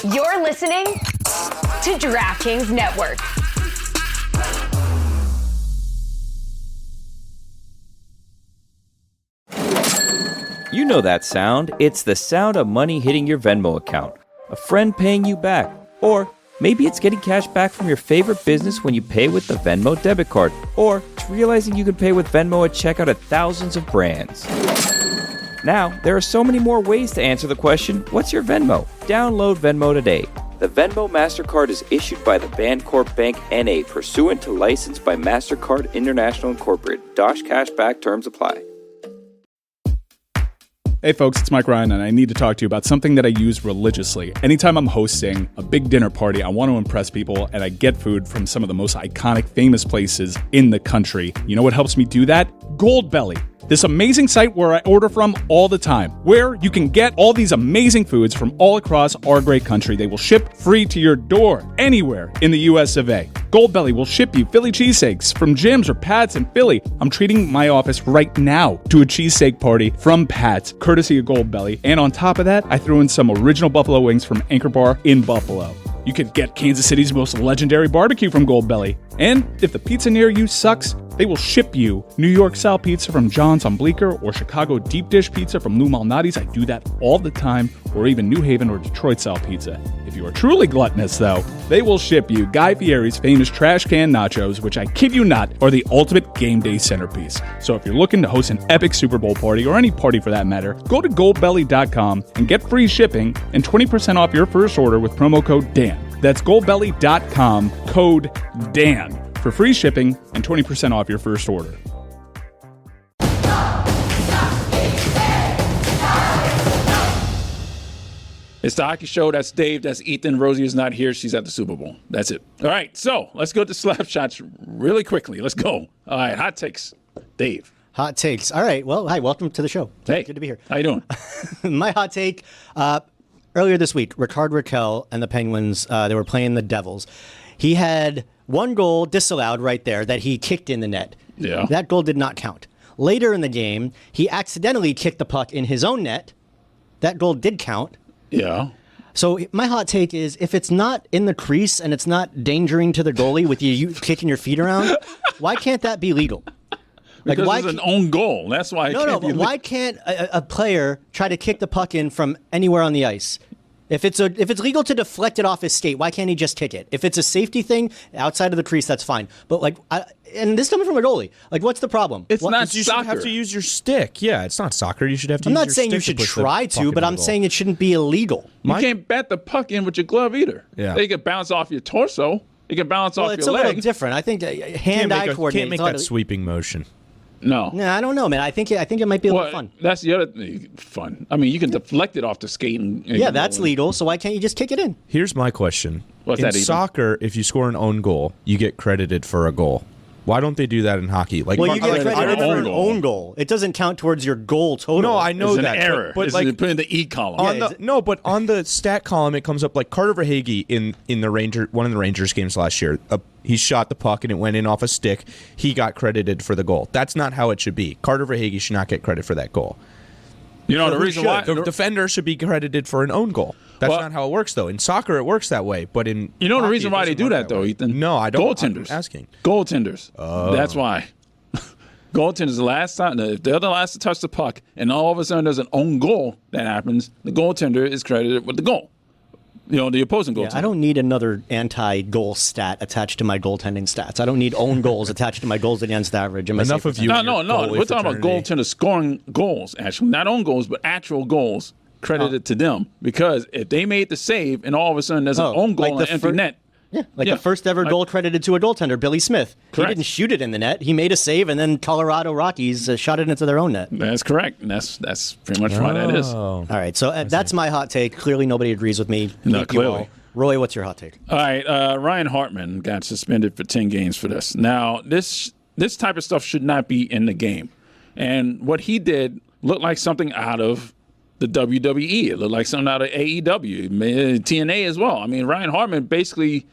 You're listening to DraftKings Network. You know that sound. It's the sound of money hitting your Venmo account. A friend paying you back. Or maybe it's getting cash back from your favorite business when you pay with the Venmo debit card. Or it's realizing you can pay with Venmo at checkout at thousands of brands. Now, there are so many more ways to answer the question, what's your Venmo? Download Venmo today. The Venmo MasterCard is issued by the Bancorp Bank N.A. pursuant to license by MasterCard International Incorporated. Dosh Cashback terms apply. Hey folks, it's Mike Ryan, and I need to talk to you about something that I use religiously. Anytime I'm hosting a big dinner party, I want to impress people, and I get food from some of the most iconic, famous places in the country. You know what helps me do that? Goldbelly. This amazing site where I order from all the time, where you can get all these amazing foods from all across our great country. They will ship free to your door, anywhere in the US of A. Goldbelly will ship you Philly cheesesteaks from Jim's or Pat's in Philly. I'm treating my office right now to a cheesesteak party from Pat's, courtesy of Goldbelly. And on top of that, I threw in some original buffalo wings from Anchor Bar in Buffalo. You could get Kansas City's most legendary barbecue from Goldbelly. And if the pizza near you sucks, they will ship you New York style pizza from John's on Bleecker or Chicago deep dish pizza from Lou Malnati's. I do that all the time, or even New Haven or Detroit style pizza. If you are truly gluttonous though, they will ship you Guy Fieri's famous trash can nachos, which I kid you not are the ultimate game day centerpiece. So if you're looking to host an epic Super Bowl party, or any party for that matter, go to goldbelly.com and get free shipping and 20% off your first order with promo code Dan. That's goldbelly.com, code Dan, for free shipping and 20% off your first order. It's the Hockey Show. That's Dave. That's Ethan. Rosie is not here. She's at the Super Bowl. That's it. All right, so let's go to Slapshots really quickly. Let's go. All right, hot takes. Dave. Hot takes. All right, well, hi, welcome to the show. Hey. Good to be here. How you doing? My hot take, earlier this week, Rickard Rakell and the Penguins, they were playing the Devils. He had one goal disallowed right there that he kicked in the net. Yeah. That goal did not count. Later in the game, he accidentally kicked the puck in his own net. That goal did count. Yeah. So my hot take is, if it's not in the crease and it's not endangering to the goalie with you kicking your feet around, why can't that be legal? Because why it's an own goal. That's why. But why can't a player try to kick the puck in from anywhere on the ice? If it's legal to deflect it off his skate, why can't he just kick it? If it's a safety thing outside of the crease, that's fine. But and this coming from a goalie, what's the problem? It's not you soccer. should have to use your stick. Yeah, it's not soccer. You should have to. I'm use not your saying stick you should push the try puck to, into but the I'm goal. saying it shouldn't be illegal. You can't bat the puck in with your glove either. Yeah. They can bounce off your torso. It can bounce off It's your a little leg. different. I think hand-eye coordination. Can't make that sweeping motion. No. Nah, I don't know, man. I think it might be a little fun. That's the other thing. Fun. I mean, you can deflect it off the skate. And Yeah, that's legal. So why can't you just kick it in? Here's my question. What's in that, Ethan? soccer, if you score an own goal, you get credited for a goal. Why don't they do that in hockey? Like, Well, you get I credited don't for an know. own goal. It doesn't count towards your goal total. No, I know It's an that. error. But It's like, put in the E column. on but on the stat column, it comes up like Carter Verhaeghe in the one of the Rangers games last year. He shot the puck and it went in off a stick. He got credited for the goal. That's not how it should be. Carter Verhaeghe should not get credit for that goal. You know the reason why The defender should be credited for an own goal. That's not how it works, though. In soccer, it works that way, but in You know the hockey, reason it why they doesn't do work that, though, way. Ethan? No, I don't. Goaltenders. I'm asking. Goaltenders. That's why. Goaltenders, the last time, if they're the last to touch the puck, and all of a sudden there's an own goal that happens, the goaltender is credited with the goal. The opposing goaltender. I don't need another anti-goal stat attached to my goaltending stats. I don't need own goals attached to my goals against average. Enough of you. No. We're talking about goaltenders scoring goals, actually. Not own goals, but actual goals credited to them. Because if they made the save and all of a sudden there's an own goal in an empty net. Yeah, the first ever goal credited to a goaltender, Billy Smith. Correct. He didn't shoot it in the net. He made a save, and then Colorado Rockies shot it into their own net. That's correct. And that's pretty much why that is. All right, so that's my hot take. Clearly nobody agrees with me. No, Thank you clearly. all. Roy, what's your hot take? All right, Ryan Hartman got suspended for 10 games for this. Now, this type of stuff should not be in the game. And what he did looked like something out of the WWE. It looked like something out of AEW, TNA as well. I mean, Ryan Hartman basically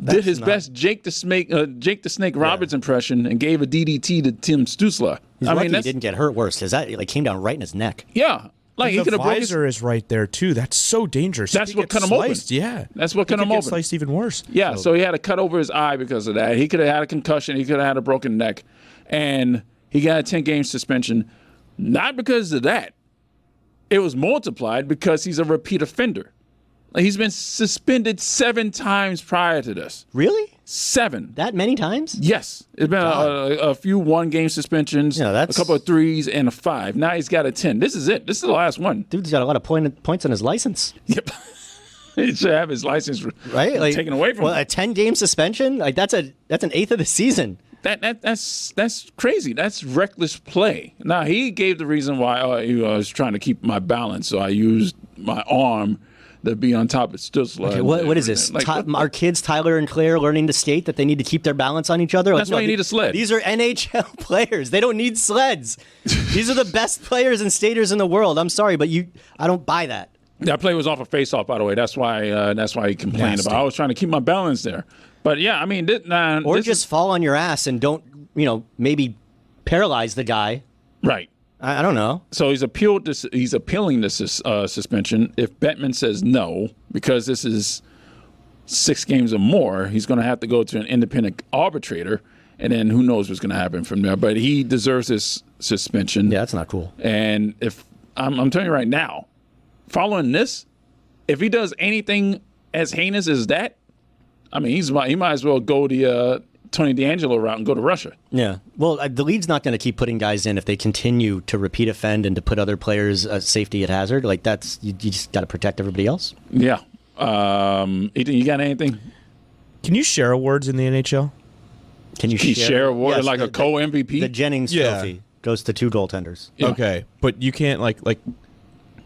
did his best Jake the Snake Roberts impression and gave a DDT to Tim Stützle. He's lucky he didn't get hurt worse, because that came down right in his neck. Yeah. Like, he the could have broken his... visor is right there too. That's so dangerous. That's He what gets cut him open. sliced. Yeah, That's what cut him Get open. sliced even worse. Yeah, so he had to cut over his eye because of that. He could have had a concussion. He could have had a broken neck. And he got a 10-game suspension. Not because of that. It was multiplied because he's a repeat offender. Like, he's been suspended 7 times prior to this. Really? 7. That many times? Yes. It's been a few 1-game suspensions, Yeah, a couple of 3s, and a 5. Now he's got a 10. This is it. This is the last one. Dude's got a lot of points on his license. Yep. He should have his license taken away from him. A 10-game suspension? Like that's an eighth of the season. That's crazy. That's reckless play. Now, he gave the reason why I was trying to keep my balance, so I used my arm to be on top of Stützle. Okay, what is this? Like, Our kids, Tyler and Claire, learning to skate that they need to keep their balance on each other? That's why you need a sled. These are NHL players. They don't need sleds. These are the best players and skaters in the world. I'm sorry, but I don't buy that. That play was off a face-off, by the way. That's why he complained about it. I was trying to keep my balance there. But, yeah, I mean... just fall on your ass and don't, maybe paralyze the guy. Right. I don't know. So he's appealing this suspension. If Bettman says no, because this is 6 games or more, he's going to have to go to an independent arbitrator, and then who knows what's going to happen from there. But he deserves this suspension. Yeah, that's not cool. And if I'm telling you right now, following this, if he does anything as heinous as that, I mean, he might as well go the Tony D'Angelo route and go to Russia. Yeah. Well, the league's not going to keep putting guys in if they continue to repeat offend and to put other players' safety at hazard. Like, you just got to protect everybody else. Yeah. Ethan, you got anything? Can you share awards in the NHL? Can you share award Yes, like a co-MVP? The Jennings trophy goes to 2 goaltenders. Yeah. Okay, but you can't like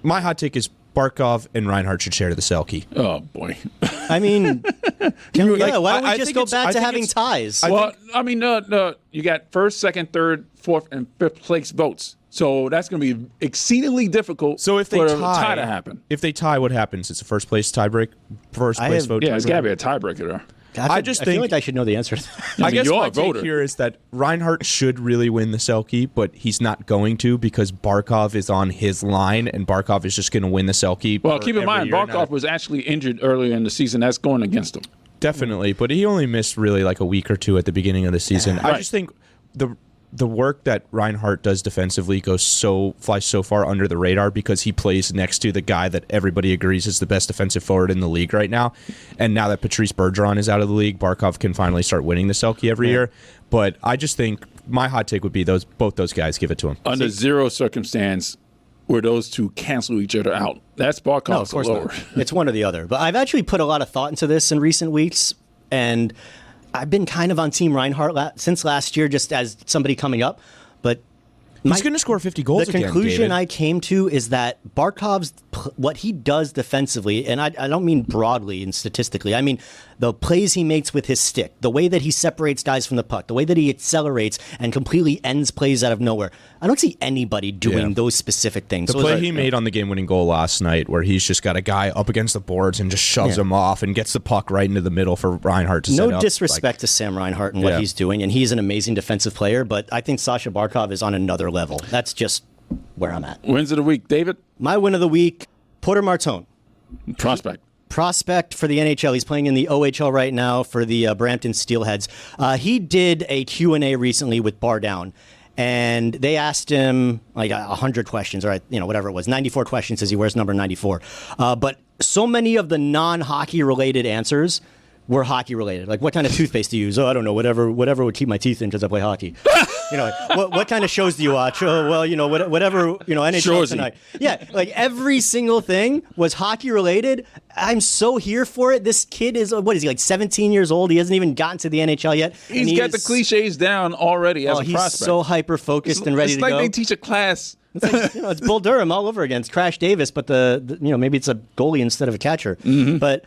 my hot take is Barkov and Reinhart should share the Selke. Oh, boy. I mean, why don't we I just think go it's- back I to think having it's- ties? No. You got first, second, third, fourth, and fifth place votes. So that's going to be exceedingly difficult So if they for a tie, tie to happen. If they tie, what happens? It's a first place tiebreak, vote. Yeah, it's tiebreak? got to be a tiebreaker there. I just feel think- like I should know the answer to that. I guess you're my a voter. take here is that Reinhart should really win the Selke, but he's not going to because Barkov is on his line, and Barkov is just going to win the Selke. Well, for keep in every mind, year now. Barkov was actually injured earlier in the season. That's going against him. Definitely, but he only missed really like a week or 2 at the beginning of the season. I Right. just think the work that Reinhart does defensively flies so far under the radar because he plays next to the guy that everybody agrees is the best defensive forward in the league right now. And now that Patrice Bergeron is out of the league, Barkov can finally start winning the Selke every year. But I just think my hot take would be both those guys give it to him. Under zero circumstance where those two cancel each other out. That's Barkov's No, of course lower. not. It's one or the other. But I've actually put a lot of thought into this in recent weeks, and I've been kind of on Team Reinhart since last year, just as somebody coming up. But He's going to score 50 goals the again, conclusion David. I came to is that Barkov's what he does defensively, and I don't mean broadly and statistically. I mean the plays he makes with his stick, the way that he separates guys from the puck, the way that he accelerates and completely ends plays out of nowhere. I don't see anybody doing those specific things. The play he made on the game-winning goal last night where he's just got a guy up against the boards and just shoves him off and gets the puck right into the middle for Reinhart to set up. No disrespect to Sam Reinhart and what he's doing, and he's an amazing defensive player, but I think Sasha Barkov is on another level. That's just where I'm at. Wins of the week, David? My win of the week, Porter Martone. Prospect for the NHL. He's playing in the OHL right now for the Brampton Steelheads. He did a Q&A recently with Bar Down, and they asked him like 100 questions, or whatever it was, 94 questions, as he wears number 94. But so many of the non-hockey related answers were hockey related. Like, what kind of toothpaste do you use? Oh, I don't know. Whatever would keep my teeth in because I play hockey. What kind of shows do you watch? Oh, well, whatever, NHL Shorzy. tonight. Yeah, like every single thing was hockey related. I'm so here for it. This kid is, what is he, like 17 years old? He hasn't even gotten to the NHL yet. He's got the cliches down already as a he's prospect. so hyper-focused and ready it's to like go. they teach a class. It's like, it's Bull Durham all over again. It's Crash Davis, but maybe it's a goalie instead of a catcher. Mm-hmm. But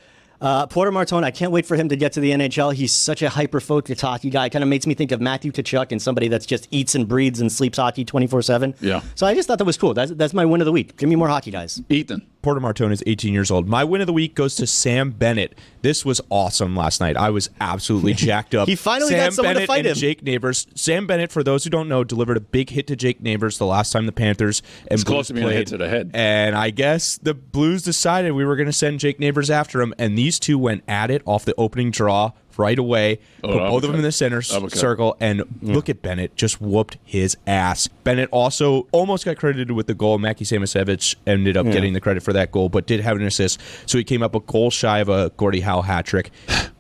Porter Martone, I can't wait for him to get to the NHL. He's such a hyper-focused hockey guy. Kind of makes me think of Matthew Tkachuk and somebody that's just eats and breathes and sleeps hockey 24/7. Yeah. So I just thought that was cool. That's my win of the week. Give me more hockey guys. Ethan. Porter Martone is 18 years old. My win of the week goes to Sam Bennett. This was awesome last night. I was absolutely jacked up. He finally got someone to fight him. Jake Neighbors. Sam Bennett, for those who don't know, delivered a big hit to Jake Neighbors the last time the Panthers and Blues close to being a hit to the head. And I guess the Blues decided we were going to send Jake Neighbors after him, and these two went at it off the opening draw right away. Put both of them in the center circle, and look at Bennett. Just whooped his ass. Bennett also almost got credited with the goal. Maki Samasevich ended up getting the credit for that goal, but did have an assist. So he came up a goal shy of a Gordie Howe hat trick.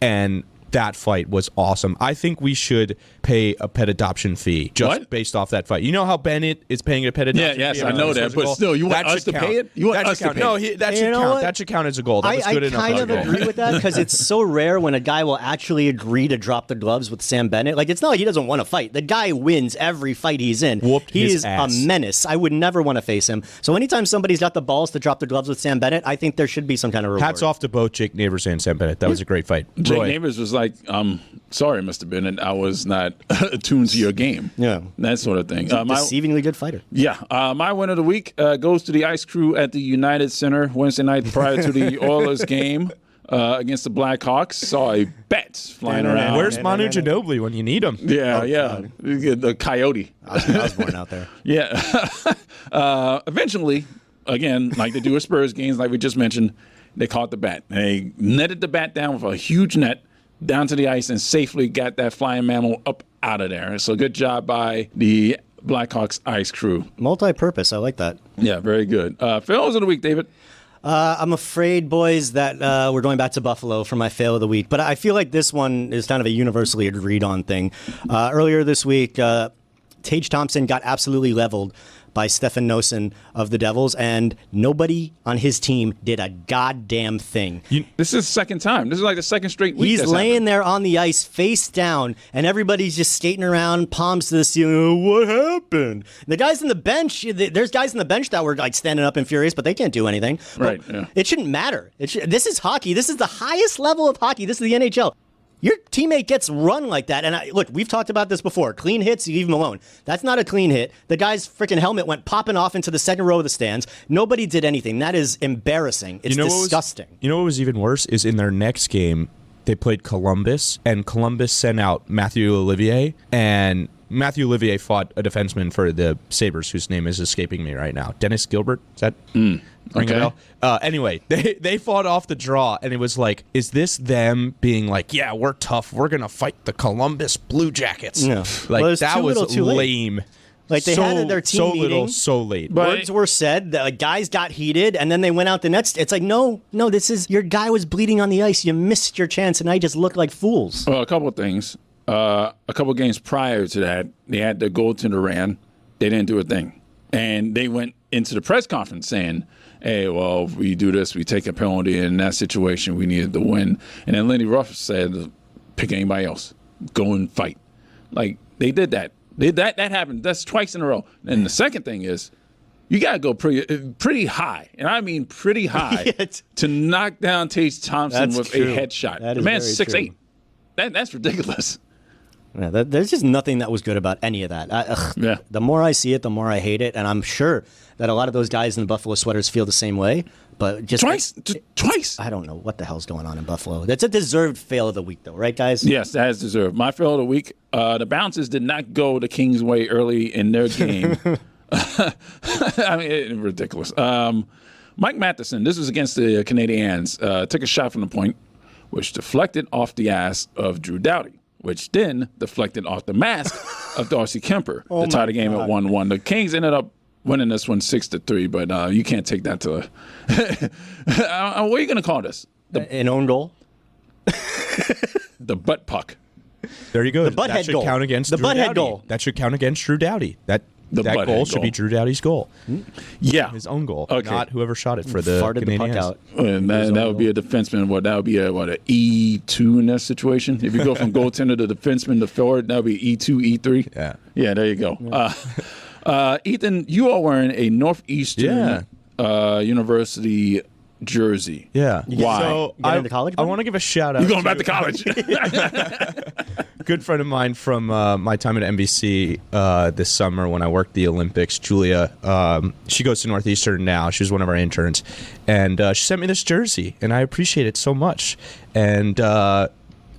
And that fight was awesome. I think we should pay a pet adoption fee just based off that fight. You know how Bennett is paying a pet adoption fee? Yes, I know that. But still, you want us to pay it? You want us to pay it? No, that should count. That should count as a goal. That was good enough. I kind of agree with that because it's so rare when a guy will actually agree to drop the gloves with Sam Bennett. Like, it's not like he doesn't want to fight. The guy wins every fight he's in. He is a menace. I would never want to face him. So anytime somebody's got the balls to drop the gloves with Sam Bennett, I think there should be some kind of reward. Hats off to both Jake Neighbors and Sam Bennett. That was a great fight. Jake Neighbors was like, sorry, Mr. Bennett, I was not attuned to your game. Yeah. That sort of thing. He's a deceivingly good fighter. Yeah. My win of the week goes to the ice crew at the United Center Wednesday night prior to the Oilers game against the Blackhawks. Saw a bat flying around. Where's Manu Ginobili when you need him? Yeah. The coyote. Osborne out there. Yeah. Eventually, again, like they do with Spurs games, like we just mentioned, they caught the bat. They netted the bat down with a huge net down to the ice and safely got that flying mammal up out of there. So good job by the Blackhawks ice crew. Multi-purpose. I like that. Yeah, very good. Fails of the week, David. I'm afraid, boys, that we're going back to Buffalo for my fail of the week. But I feel like this one is kind of a universally agreed on thing. Earlier this week, Tage Thompson got absolutely leveled by Stefan Noesen of the Devils, and nobody on his team did a goddamn thing. This is the second time. This is like the second straight week. He's laying there on the ice, face down, and everybody's just skating around, palms to the ceiling. What happened? The guys on the bench, there's guys on the bench that were like standing up and furious, but they can't do anything. Right. Yeah. It shouldn't matter. This is hockey. This is the highest level of hockey. This is the NHL. Your teammate gets run like that. And look, we've talked about this before. Clean hits, you leave him alone. That's not a clean hit. The guy's freaking helmet went popping off into the second row of the stands. Nobody did anything. That is embarrassing. It's disgusting. You know what was even worse is in their next game, they played Columbus, and Columbus sent out Matthew Olivier, and Matthew Olivier fought a defenseman for the Sabres, whose name is escaping me right now. Dennis Gilbert? Is that ring a bell? Anyway, they fought off the draw, and it was like, is this them being like, yeah, we're tough, we're going to fight the Columbus Blue Jackets? Yeah. Like, well, that was lame. Like, they had their team meeting. Little, so late. Words were said, guys got heated, and then they went out the next. It's like, no, this is, your guy was bleeding on the ice. You missed your chance, and I just looked like fools. Well, a couple of things. A couple of games prior to that, they had the goaltender ran. They didn't do a thing. And they went into the press conference saying, hey, well, if we do this, we take a penalty. In that situation, we needed to win. And then Lindy Ruff said, pick anybody else. Go and fight. Like, they did that. That happened. That's twice in a row. And the second thing is, you got to go pretty high, and I mean pretty high, to knock down Tage Thompson with a headshot. The man's 6'8". That's ridiculous. Yeah, there's just nothing that was good about any of that. The more I see it, the more I hate it, and I'm sure that a lot of those guys in the Buffalo sweaters feel the same way. But just twice. I don't know what the hell's going on in Buffalo. That's a deserved fail of the week, though, right, guys? Yes, that is deserved. My fail of the week. The Bouncers did not go the Kings' way early in their game. I mean, ridiculous. Mike Matheson. This was against the Canadiens. Took a shot from the point, which deflected off the ass of Drew Doughty, which then deflected off the mask of Darcy Kemper to tie the game at 1-1. The Kings ended up winning this one 6-3, but you can't take that to what are you going to call this? An own goal? The butt puck. There you go. The butthead should goal. Count against the Drew butthead Doughty. goal. That should count against Drew Doughty. That goal should be Drew Doughty's goal. Yeah. His own goal. Okay. Not whoever shot it for the Farted Canadiens. the puck out. And that would be a defenseman. That would be an E2 in that situation. If you go from goaltender to defenseman to forward, that would be E2, E3. Yeah. Yeah, there you go. Yeah. Ethan, you are wearing a Northeastern University jersey. Yeah. Why? So get into college, I buddy? want to give a shout out. You going back to college? Good friend of mine from my time at NBC this summer when I worked the Olympics, Julia. She goes to Northeastern now. She was one of our interns, and she sent me this jersey, and I appreciate it so much. And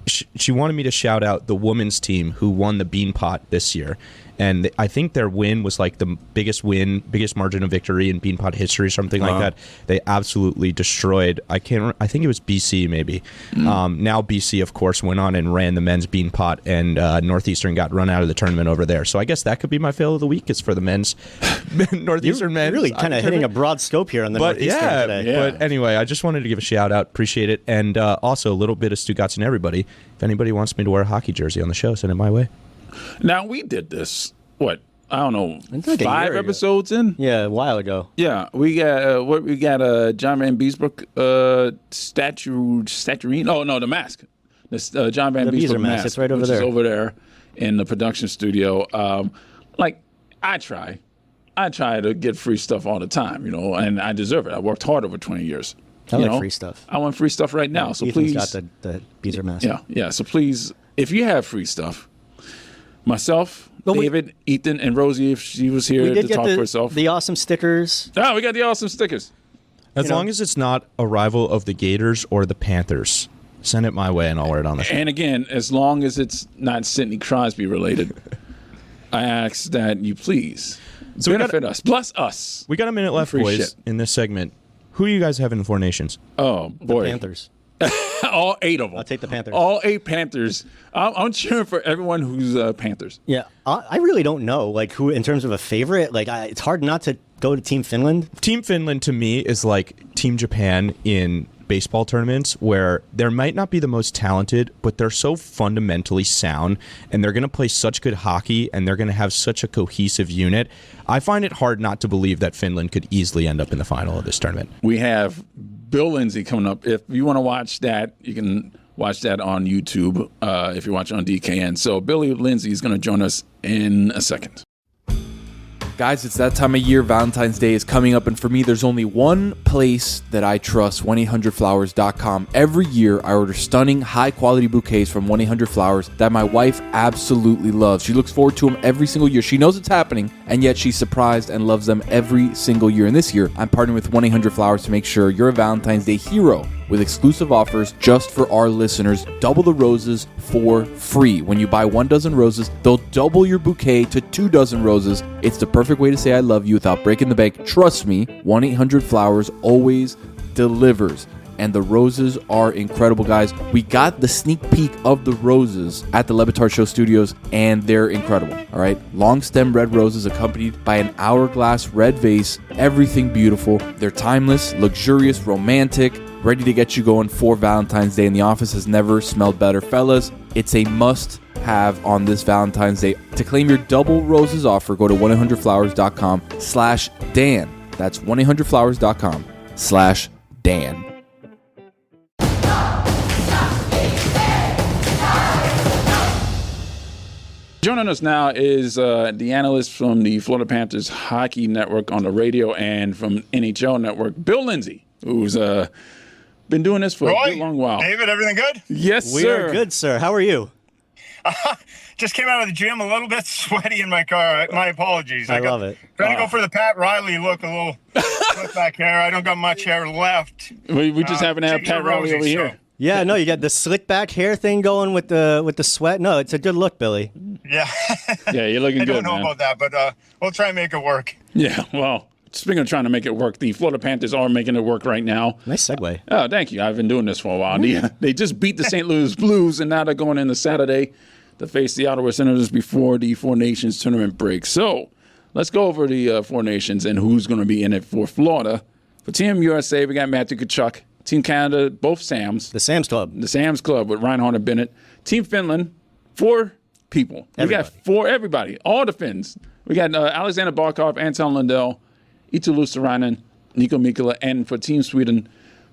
she wanted me to shout out the women's team who won the Beanpot this year. And I think their win was like the biggest margin of victory in Beanpot history, or something like that. They absolutely destroyed. I think it was BC maybe. Now BC, of course, went on and ran the men's Beanpot, and Northeastern got run out of the tournament over there. So I guess that could be my fail of the week is for the men's Northeastern men's. Really kind of hitting a broad scope here on the Northeastern today. Yeah. But anyway, I just wanted to give a shout out. Appreciate it, and also a little bit of Stugotz and everybody. If anybody wants me to wear a hockey jersey on the show, send it my way. Now, we did this, I don't know, like a 5 year ago. episodes in? Yeah, a while ago. Yeah, we got John Van Beesbrook statuine. Oh no, the mask. The John Van The Beesbrook Beezer mask. It's right over which there. is over there in the production studio. I try to get free stuff all the time, and I deserve it. I worked hard over 20 years. I like free stuff. I want free stuff right now, so Ethan's please. got the Beezer mask. Yeah. So please, if you have free stuff, myself, David, Ethan, and Rosie, if she was here We to did get talk for herself. the awesome stickers. Oh, we got the awesome stickers. As long as it's not a rival of the Gators or the Panthers, send it my way and I'll wear it on the show. And again, as long as it's not Sidney Crosby related, I ask that you please benefit us. Bless us. We got a minute left, Free boys, shit. in this segment. Who do you guys have in the Four Nations? Oh, boy. Panthers. All 8 of them. I'll take the Panthers. All 8 Panthers. I'm cheering for everyone who's Panthers. Yeah, I really don't know, who in terms of a favorite. It's hard not to go to Team Finland. Team Finland, to me, is like Team Japan in baseball tournaments, where they might not be the most talented, but they're so fundamentally sound, and they're going to play such good hockey, and they're going to have such a cohesive unit. I find it hard not to believe that Finland could easily end up in the final of this tournament. We have Bill Lindsay coming up. If you want to watch that, you can watch that on YouTube if you're watching on DKN. So Billy Lindsay is going to join us in a second. Guys, it's that time of year. Valentine's Day is coming up, and for me, there's only one place that I trust, 1-800-Flowers.com. Every year, I order stunning, high-quality bouquets from 1-800-Flowers that my wife absolutely loves. She looks forward to them every single year. She knows it's happening, and yet she's surprised and loves them every single year. And this year, I'm partnering with 1-800-Flowers to make sure you're a Valentine's Day hero with exclusive offers just for our listeners. Double the roses for free. When you buy 1 dozen roses, they'll double your bouquet to 2 dozen roses. It's the perfect way to say I love you without breaking the bank. Trust me, 1-800-Flowers always delivers. And the roses are incredible, guys. We got the sneak peek of the roses at the Batard Show Studios, and they're incredible, all right? Long stem red roses accompanied by an hourglass red vase. Everything beautiful. They're timeless, luxurious, romantic, ready to get you going for Valentine's Day, and the office has never smelled better. Fellas, it's a must-have on this Valentine's Day. To claim your double roses offer, go to 1-800-Flowers.com/Dan. That's 1-800-Flowers.com/Dan. Joining us now is the analyst from the Florida Panthers Hockey Network on the radio and from NHL Network, Bill Lindsay, who's been doing this for a good long while. David, everything good? Yes, We sir. are good, sir. How are you? Just came out of the gym, a little bit sweaty in my car. My apologies. I love it. Trying to go for the Pat Riley look, a little flip back hair. I don't got much hair left. We just happen to have Cheeks are Pat Riley over rosy, here. so- Yeah, no, you got the slick back hair thing going with the sweat. No, it's a good look, Billy. Yeah. Yeah, you're looking I good, don't know man. about that, but we'll try and make it work. Yeah, well, speaking of trying to make it work, the Florida Panthers are making it work right now. Nice segue. Oh, thank you. I've been doing this for a while. They just beat the St. Louis Blues, and now they're going into Saturday to face the Ottawa Senators before the Four Nations tournament break. So let's go over the Four Nations and who's going to be in it for Florida. For Team USA, we got Matthew Tkachuk. Team Canada, both Sams. The Sam's Club. The Sam's Club with Ryan Hartman Bennett. Team Finland, 4 people. Everybody. We got everybody, all the Finns. We got Alexander Barkov, Anton Lundell, Ito Luosterainen, Nico Mikkola, and for Team Sweden,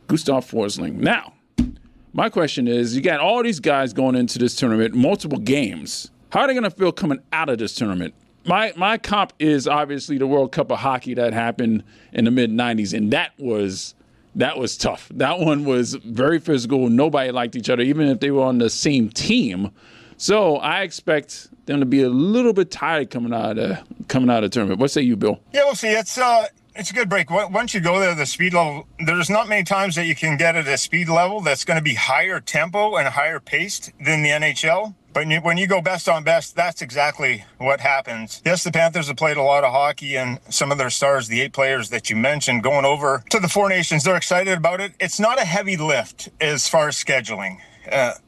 Gustav Forsling. Now, my question is, you got all these guys going into this tournament, multiple games. How are they going to feel coming out of this tournament? My comp is obviously the World Cup of Hockey that happened in the mid-'90s, and that was That was tough. That one was very physical. Nobody liked each other, even if they were on the same team. So I expect them to be a little bit tired coming out of the tournament. What say you, Bill? Yeah, we'll see. It's a good break. Once you go there, the speed level, there's not many times that you can get at a speed level that's going to be higher tempo and higher paced than the NHL. But when you go best on best, that's exactly what happens. Yes, the Panthers have played a lot of hockey, and some of their stars, the 8 players that you mentioned, going over to the Four Nations, they're excited about it. It's not a heavy lift as far as scheduling.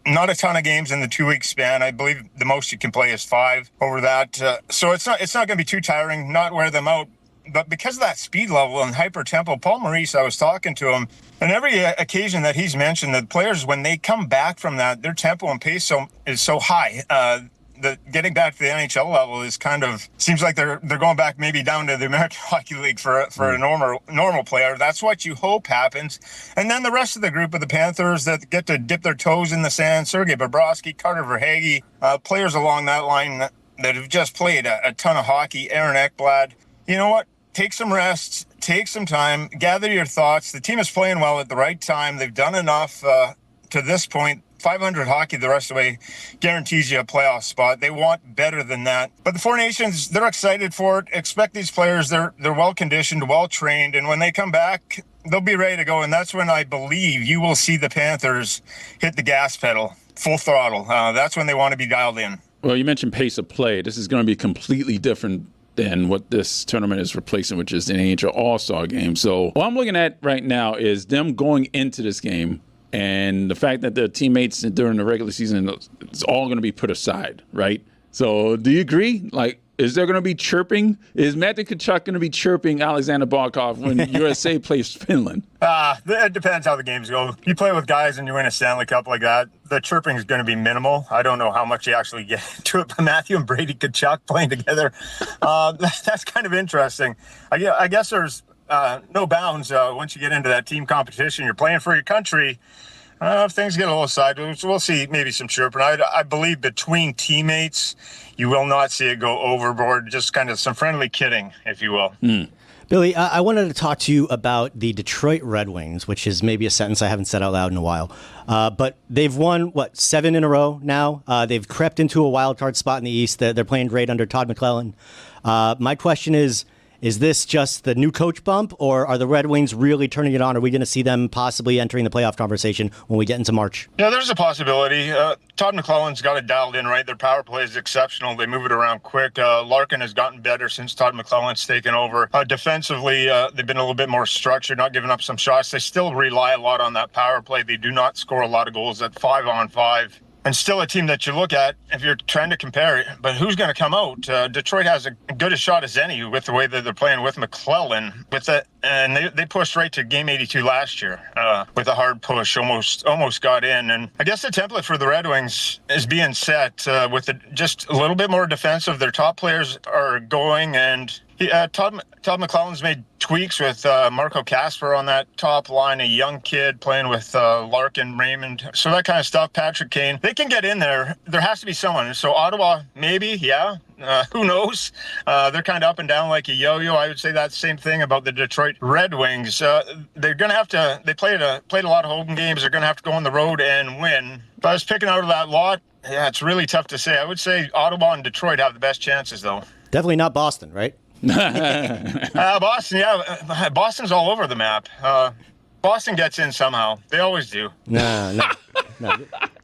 Not a ton of games in the 2-week span. I believe the most you can play is 5 over that. So it's not going to be too tiring, not wear them out. But because of that speed level and hyper tempo, Paul Maurice, I was talking to him, and every occasion that he's mentioned, the players, when they come back from that, their tempo and pace is so high. Getting back to the NHL level is kind of seems like they're going back maybe down to the American Hockey League for a normal player. That's what you hope happens. And then the rest of the group of the Panthers that get to dip their toes in the sand, Sergei Bobrovsky, Carter Verhaeghe, players along that line that have just played a ton of hockey, Aaron Ekblad. You know what? Take some rest, take some time, gather your thoughts. The team is playing well at the right time. They've done enough to this point. 500 hockey the rest of the way guarantees you a playoff spot. They want better than that. But the Four Nations, they're excited for it. Expect these players. They're well conditioned, well trained, and when they come back, they'll be ready to go. And that's when I believe you will see the Panthers hit the gas pedal, full throttle. That's when they want to be dialed in. Well, you mentioned pace of play. This is going to be completely different than what this tournament is replacing, which is the NHL All-Star game. So what I'm looking at right now is them going into this game and the fact that their teammates during the regular season, it's all going to be put aside, right? So do you agree? Like, is there going to be chirping? Is Matthew Tkachuk going to be chirping Alexander Barkov when USA plays Finland? It depends how the games go. You play with guys and you win a Stanley Cup like that, the chirping is going to be minimal. I don't know how much you actually get into it, but Matthew and Brady Tkachuk playing together, that's kind of interesting. I guess there's no bounds once you get into that team competition. You're playing for your country. If things get a little sideways, we'll see maybe some chirping. I believe between teammates, you will not see it go overboard. Just kind of some friendly kidding, if you will. Billy, I wanted to talk to you about the Detroit Red Wings, which is maybe a sentence I haven't said out loud in a while. But they've won, 7 in a row now? They've crept into a wild card spot in the East. They're playing great under Todd McClellan. My question is this just the new coach bump, or are the Red Wings really turning it on? Are we going to see them possibly entering the playoff conversation when we get into March? Yeah, there's a possibility. Todd McClellan's got it dialed in right. Their power play is exceptional. They move it around quick. Larkin has gotten better since Todd McClellan's taken over. Defensively, they've been a little bit more structured, not giving up some shots. They still rely a lot on that power play. They do not score a lot of goals at 5-on-5. And still a team that you look at if you're trying to compare it. But who's going to come out? Detroit has as good a shot as any with the way that they're playing with McClellan. And they pushed right to game 82 last year with a hard push, almost got in. And I guess the template for the Red Wings is being set with just a little bit more defensive. Their top players are going, and Todd McClellan's made tweaks with Marco Kasper on that top line, a young kid playing with Larkin, Raymond. So that kind of stuff, Patrick Kane. They can get in there. There has to be someone. So Ottawa, maybe, yeah. Who knows? They're kind of up and down like a yo-yo. I would say that same thing about the Detroit Red Wings. They're going to have to, they played a lot of home games. They're going to have to go on the road and win. If I was picking out of that lot, yeah, it's really tough to say. I would say Ottawa and Detroit have the best chances, though. Definitely not Boston, right? Boston, yeah. Boston's all over the map. Boston gets in somehow. They always do. No.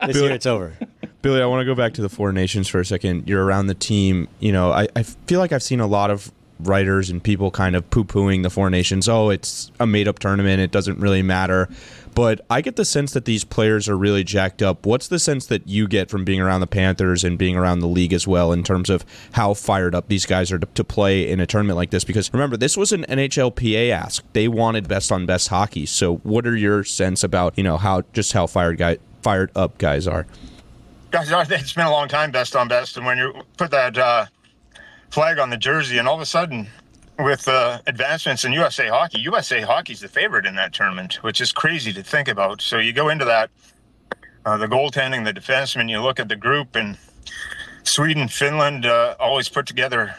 This year it's over. Billy, I want to go back to the Four Nations for a second. You're around the team. You know, I feel like I've seen a lot of writers and people kind of poo-pooing the Four Nations. Oh, it's a made-up tournament. It doesn't really matter. But I get the sense that these players are really jacked up. What's the sense that you get from being around the Panthers and being around the league as well in terms of how fired up these guys are to play in a tournament like this? Because remember, this was an NHLPA ask. They wanted best-on-best hockey. So what are your sense about, how fired up guys are? It's been a long time best on best, and when you put that flag on the jersey, and all of a sudden, with advancements in USA Hockey's the favorite in that tournament, which is crazy to think about. So you go into that, the goaltending, the defensemen, you look at the group, and Sweden, Finland always put together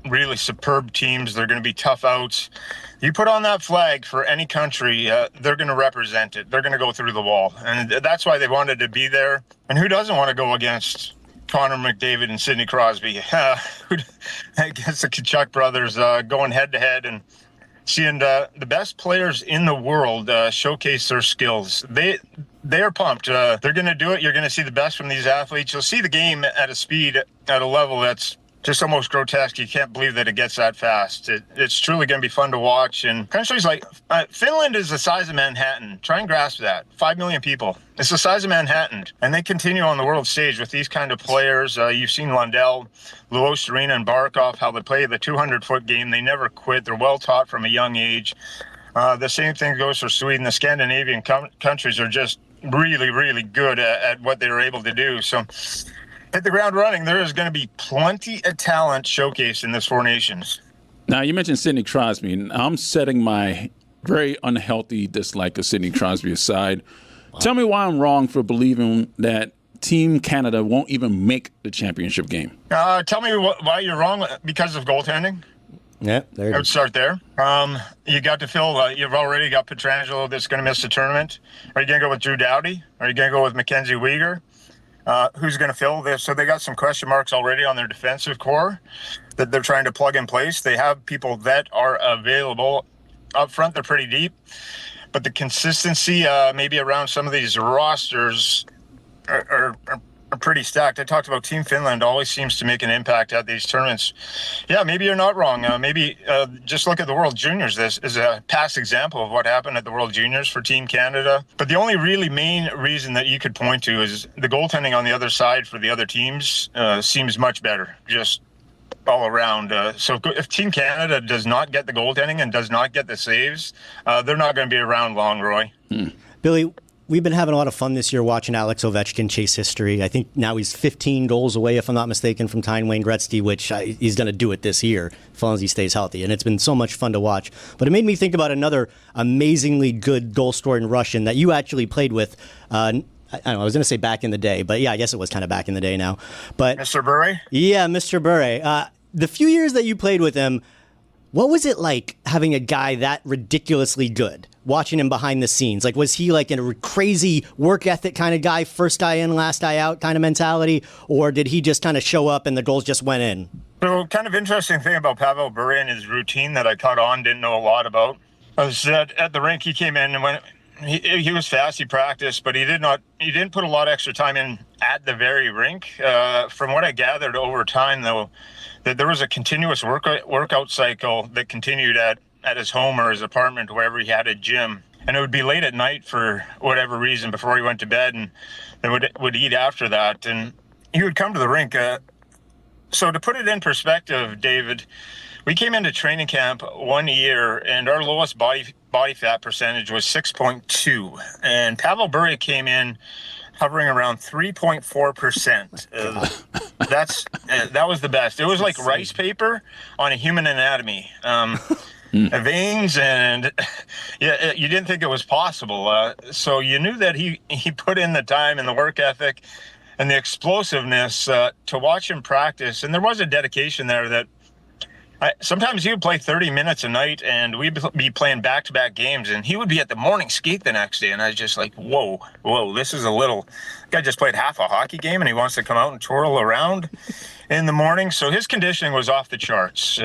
really superb teams. They're going to be tough outs. You put on that flag for any country, they're going to represent it. They're going to go through the wall. And that's why they wanted to be there. And who doesn't want to go against Connor McDavid and Sidney Crosby? Against the Kachuk brothers, going head-to-head and seeing the best players in the world showcase their skills. They are pumped. They're going to do it. You're going to see the best from these athletes. You'll see the game at a speed, at a level that's just almost grotesque. You can't believe that it gets that fast. It's truly going to be fun to watch. And countries like Finland is the size of Manhattan. Try and grasp that. 5 million people. It's the size of Manhattan. And they continue on the world stage with these kind of players. You've seen Lundell, Luostarina, and Barkov, how they play the 200-foot game. They never quit. They're well taught from a young age. The same thing goes for Sweden. The Scandinavian countries are just really, really good at what they're able to do. So hit the ground running. There is going to be plenty of talent showcased in this Four Nations. Now, you mentioned Sidney Crosby, and I'm setting my very unhealthy dislike of Sidney Crosby aside. Wow. Tell me why I'm wrong for believing that Team Canada won't even make the championship game. Tell me why you're wrong. Because of goaltending? Yeah, there you go. I would start there. You got to fill. You've already got Pietrangelo that's going to miss the tournament. Are you going to go with Drew Doughty? Are you going to go with Mackenzie Weegar? Who's going to fill this? So they got some question marks already on their defensive core that they're trying to plug in place. They have people that are available. Up front, they're pretty deep. But the consistency maybe around some of these rosters are pretty stacked. I talked about Team Finland always seems to make an impact at these tournaments. Yeah, maybe you're not wrong. Maybe just look at the World Juniors. This is a past example of what happened at the World Juniors for Team Canada. But the only really main reason that you could point to is the goaltending on the other side for the other teams seems much better, just all around. So if Team Canada does not get the goaltending and does not get the saves, they're not going to be around long, Roy. Billy, we've been having a lot of fun this year watching Alex Ovechkin chase history. I think now he's 15 goals away, if I'm not mistaken, from tying Wayne Gretzky, which he's going to do it this year, as long as he stays healthy. And it's been so much fun to watch. But it made me think about another amazingly good goal-scoring Russian that you actually played with. I don't know, I was going to say back in the day, but yeah, I guess it was kind of back in the day now. But Mr. Bure? Yeah, Mr. Bure. The few years that you played with him, what was it like having a guy that ridiculously good? Watching him behind the scenes, like was he like a crazy work ethic kind of guy, first guy in, last guy out kind of mentality, or did he just kind of show up and the goals just went in? So, kind of interesting thing about Pavel Bure and his routine that I caught on, didn't know a lot about. I was at the rink. He came in and when he was fast, he practiced, but he didn't put a lot of extra time in at the very rink. From what I gathered over time, though, that there was a continuous workout cycle that continued at his home or his apartment, wherever he had a gym. And it would be late at night for whatever reason before he went to bed, and they would eat after that. And he would come to the rink. So to put it in perspective, David, we came into training camp 1 year and our lowest body fat percentage was 6.2. And Pavel Bure came in hovering around 3.4%. That was the best. It was like rice paper on a human anatomy. Veins, and yeah, you didn't think it was possible. So you knew that he put in the time and the work ethic and the explosiveness to watch him practice. And there was a dedication there that sometimes he would play 30 minutes a night and we'd be playing back-to-back games and he would be at the morning skate the next day. And I was just like, whoa, this is guy just played half a hockey game and he wants to come out and twirl around in the morning. So his conditioning was off the charts.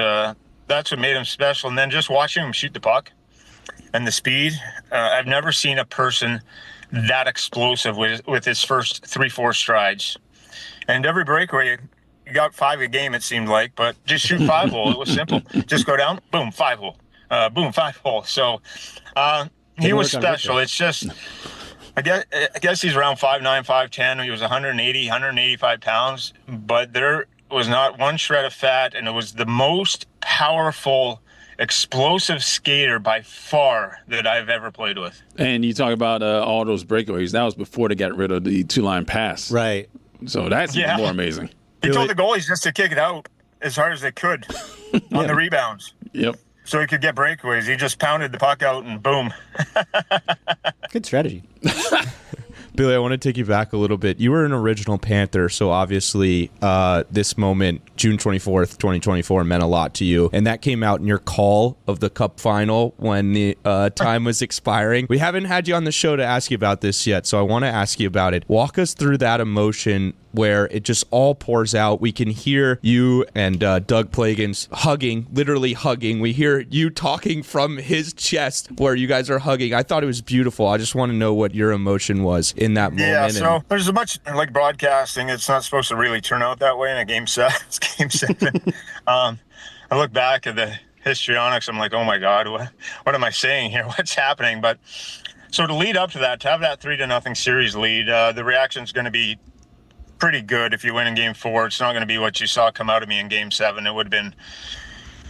That's what made him special. And then just watching him shoot the puck and the speed, I've never seen a person that explosive with his first 3-4 strides. And every breakaway, you got 5 a game, it seemed like, but just shoot 5-hole. It was simple. Just go down, boom, 5-hole, boom, 5-hole. So he was special. It's just, I guess he's around 5'9", 5'10". He was 185 pounds, but there was not one shred of fat, and it was the most powerful, explosive skater by far that I've ever played with. And you talk about all those breakaways. That was before they got rid of the 2-line pass. Right. So that's even more amazing. He told the goalies just to kick it out as hard as they could on the rebounds. Yep. So he could get breakaways. He just pounded the puck out and boom. Good strategy. Billy, I want to take you back a little bit. You were an original Panther, so obviously this moment, June 24th, 2024, meant a lot to you. And that came out in your call of the Cup final when the time was expiring. We haven't had you on the show to ask you about this yet, so I want to ask you about it. Walk us through that emotion where it just all pours out. We can hear you and Doug Plagans hugging, literally hugging. We hear you talking from his chest where you guys are hugging. I thought it was beautiful. I just want to know what your emotion was in that moment. Yeah, so there's a much, like broadcasting, it's not supposed to really turn out that way in a game set. It's game 7. I look back at the histrionics. I'm like, oh my God, what am I saying here? What's happening? But so to lead up to that, to have that 3-0 series lead, the reaction's going to be pretty good if you win in game 4. It's not going to be what you saw come out of me in game 7. It would have been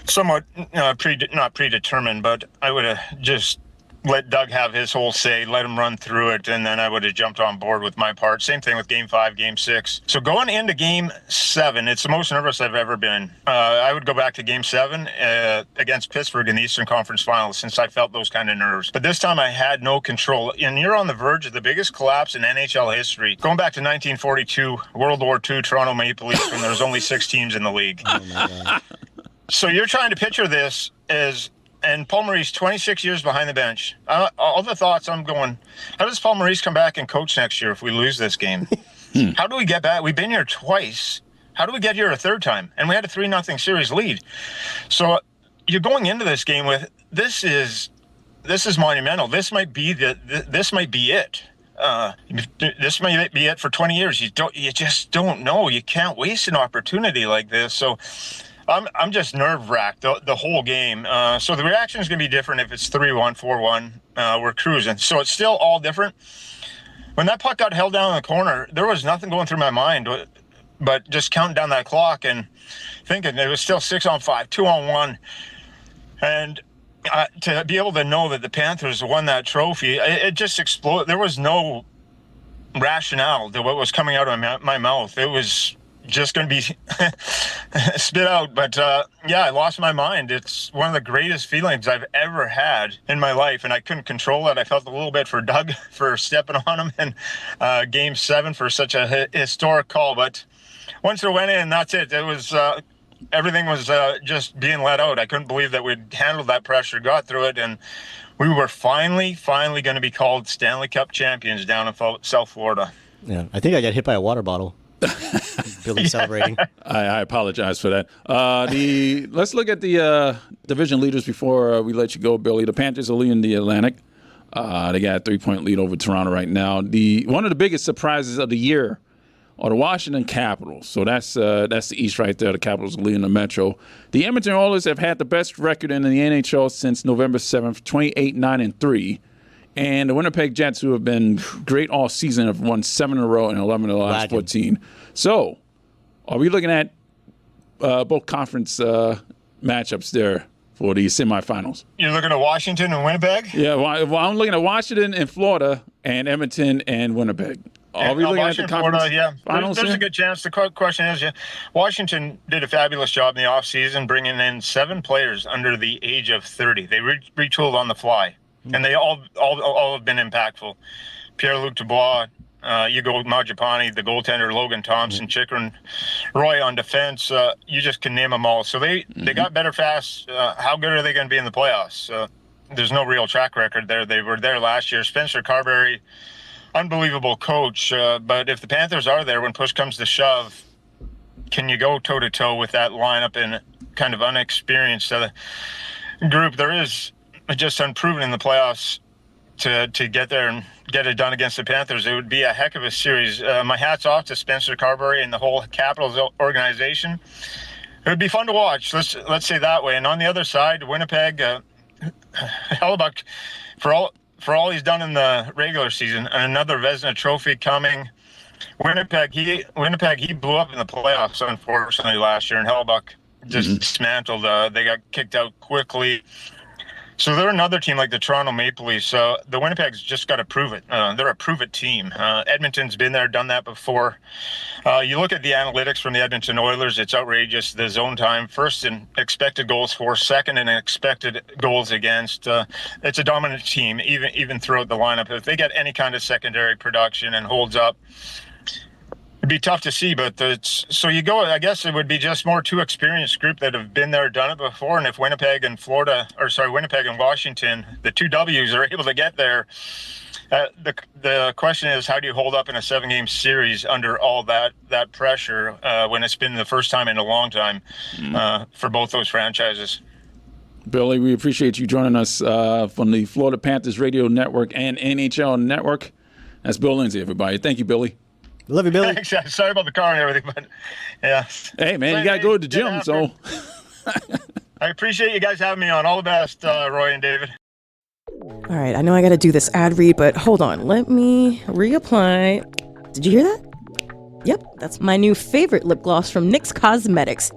somewhat not predetermined, but I would have just let Doug have his whole say, let him run through it, and then I would have jumped on board with my part. Same thing with game 5, game 6. So going into game 7, it's the most nervous I've ever been. I would go back to game 7 against Pittsburgh in the Eastern Conference Finals since I felt those kind of nerves. But this time I had no control. And you're on the verge of the biggest collapse in NHL history. Going back to 1942, World War II, Toronto Maple Leafs, when there was only 6 teams in the league. Oh my God. So you're trying to picture this as... And Paul Maurice, 26 years behind the bench. All the thoughts, I'm going, how does Paul Maurice come back and coach next year if we lose this game? How do we get back? We've been here twice. How do we get here a third time? And we had a 3-0 series lead. So you're going into this game with, this is monumental. This might be it. This might be it for 20 years. You just don't know. You can't waste an opportunity like this. So I'm just nerve-wracked the whole game. So the reaction is going to be different if it's 3-1, 4-1. We're cruising. So it's still all different. When that puck got held down in the corner, there was nothing going through my mind but just counting down that clock and thinking it was still 6-on-5, 2-on-1. And to be able to know that the Panthers won that trophy, it just exploded. There was no rationale to what was coming out of my mouth. It was just going to be spit out. But yeah, I lost my mind. It's one of the greatest feelings I've ever had in my life, and I couldn't control it. I felt a little bit for Doug for stepping on him in game 7 for such a historic call. But once it went in, that's it. It was everything was just being let out. I couldn't believe that we'd handled that pressure, got through it, and we were finally going to be called Stanley Cup champions down in South Florida. Yeah, I think I got hit by a water bottle. Billy celebrating. I apologize for that. Let's look at the division leaders before we let you go, Billy. The Panthers are leading the Atlantic. They got a 3-point lead over Toronto right now. One of the biggest surprises of the year are the Washington Capitals. So that's the East right there. The Capitals are leading the Metro. The Edmonton Oilers have had the best record in the NHL since November 7th, 28-9-3. And the Winnipeg Jets, who have been great all season, have won 7 in a row and 11 of the last 14. So, are we looking at both conference matchups there for the semifinals? You're looking at Washington and Winnipeg? Yeah, well, I'm looking at Washington and Florida and Edmonton and Winnipeg. Are we looking at the conference finals? There's a good chance. The question is, Washington did a fabulous job in the offseason bringing in 7 players under the age of 30. They retooled on the fly. And they all have been impactful. Pierre-Luc Dubois, Hugo Majapani, the goaltender, Logan Thompson, Chikrin, Roy on defense. You just can name them all. So they got better fast. How good are they going to be in the playoffs? There's no real track record there. They were there last year. Spencer Carberry, unbelievable coach. But if the Panthers are there when push comes to shove, can you go toe-to-toe with that lineup and kind of unexperienced group? There is just unproven in the playoffs to get there and get it done against the Panthers. It would be a heck of a series. My hat's off to Spencer Carberry and the whole Capitals organization. It would be fun to watch. Let's say that way. And on the other side, Winnipeg, Hellebuck, for all he's done in the regular season, another Vezina Trophy coming. Winnipeg, he blew up in the playoffs, unfortunately, last year, and Hellebuck just dismantled. They got kicked out quickly. So they're another team like the Toronto Maple Leafs. The Winnipeg's just got to prove it. They're a prove-it team. Edmonton's been there, done that before. You look at the analytics from the Edmonton Oilers, it's outrageous. The zone time, first in expected goals for, second in expected goals against. It's a dominant team, even throughout the lineup. If they get any kind of secondary production and holds up, it'd be tough to see, but I guess it would be just more two experienced group that have been there, done it before. And if Winnipeg and Washington, the two W's are able to get there, the question is, how do you hold up in a 7-game series under all that pressure when it's been the first time in a long time for both those franchises? Billy, we appreciate you joining us from the Florida Panthers Radio Network and NHL Network. That's Bill Lindsay, everybody. Thank you, Billy. Love you, Billy. Sorry about the car and everything, but yeah. Hey, man, you got to go to the gym, so. I appreciate you guys having me on. All the best, Roy and David. All right, I know I got to do this ad read, but hold on. Let me reapply. Did you hear that? Yep, that's my new favorite lip gloss from NYX Cosmetics.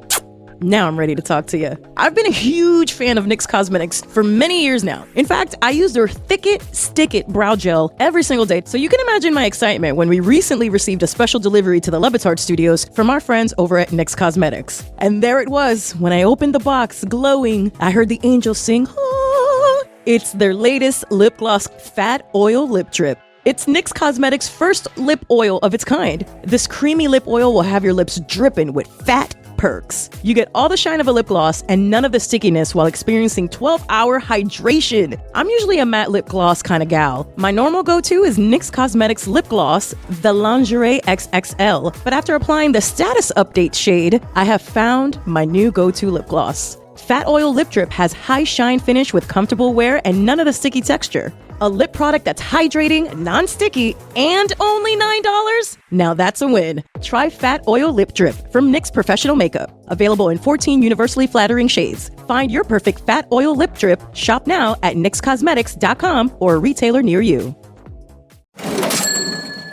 Now I'm ready to talk to you. I've been a huge fan of NYX Cosmetics for many years now. In fact, I use their Thick It, Stick It brow gel every single day. So you can imagine my excitement when we recently received a special delivery to the Batard studios from our friends over at NYX Cosmetics. And there it was. When I opened the box, glowing, I heard the angels sing, "Ah." It's their latest lip gloss fat oil lip drip. It's NYX Cosmetics' first lip oil of its kind. This creamy lip oil will have your lips dripping with fat perks. You get all the shine of a lip gloss and none of the stickiness while experiencing 12-hour hydration. I'm usually a matte lip gloss kind of gal. My normal go-to is NYX Cosmetics lip gloss, the Lingerie XXL. But after applying the status update shade, I have found my new go-to lip gloss. Fat Oil Lip Drip has high shine finish with comfortable wear and none of the sticky texture. A lip product that's hydrating, non-sticky, and only $9? Now that's a win. Try Fat Oil Lip Drip from NYX Professional Makeup. Available in 14 universally flattering shades. Find your perfect Fat Oil Lip Drip. Shop now at nyxcosmetics.com or a retailer near you.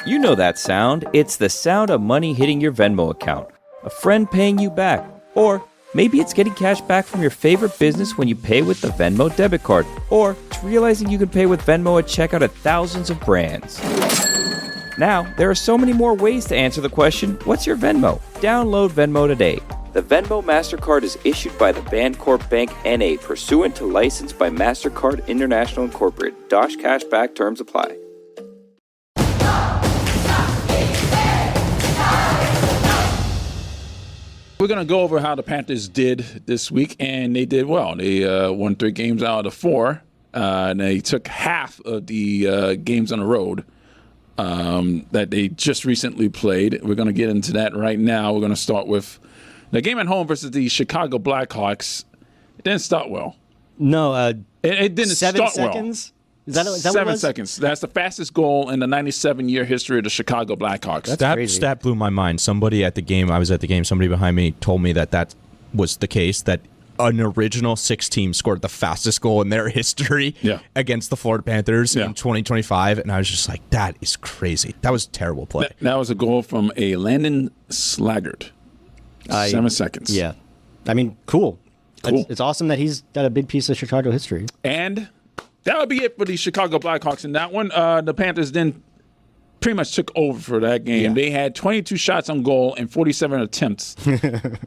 You know that sound. It's the sound of money hitting your Venmo account. A friend paying you back. Or maybe it's getting cash back from your favorite business when you pay with the Venmo debit card. Or it's realizing you can pay with Venmo at checkout at thousands of brands. Now, there are so many more ways to answer the question, what's your Venmo? Download Venmo today. The Venmo MasterCard is issued by the Bancorp Bank N.A. pursuant to license by MasterCard International Incorporated. Dosh cashback terms apply. We're going to go over how the Panthers did this week, and they did well. They won 3 games out of 4, and they took half of the games on the road that they just recently played. We're going to get into that right now. We're going to start with the game at home versus the Chicago Blackhawks. It didn't start well. No, it didn't 7 start seconds? well. Is that what it 7 was? seconds. That's the fastest goal in the 97-year history of the Chicago Blackhawks. That stat blew my mind. Somebody at the game, I was at the game, somebody behind me told me that was the case, that an original 6 team scored the fastest goal in their history against the Florida Panthers in 2025. And I was just like, that is crazy. That was a terrible play. That was a goal from a Landon Slaggert. 7 seconds. Yeah. I mean, cool. Cool. It's awesome that he's got a big piece of Chicago history. And that would be it for the Chicago Blackhawks in that one. The Panthers then pretty much took over for that game. Yeah. They had 22 shots on goal and 47 attempts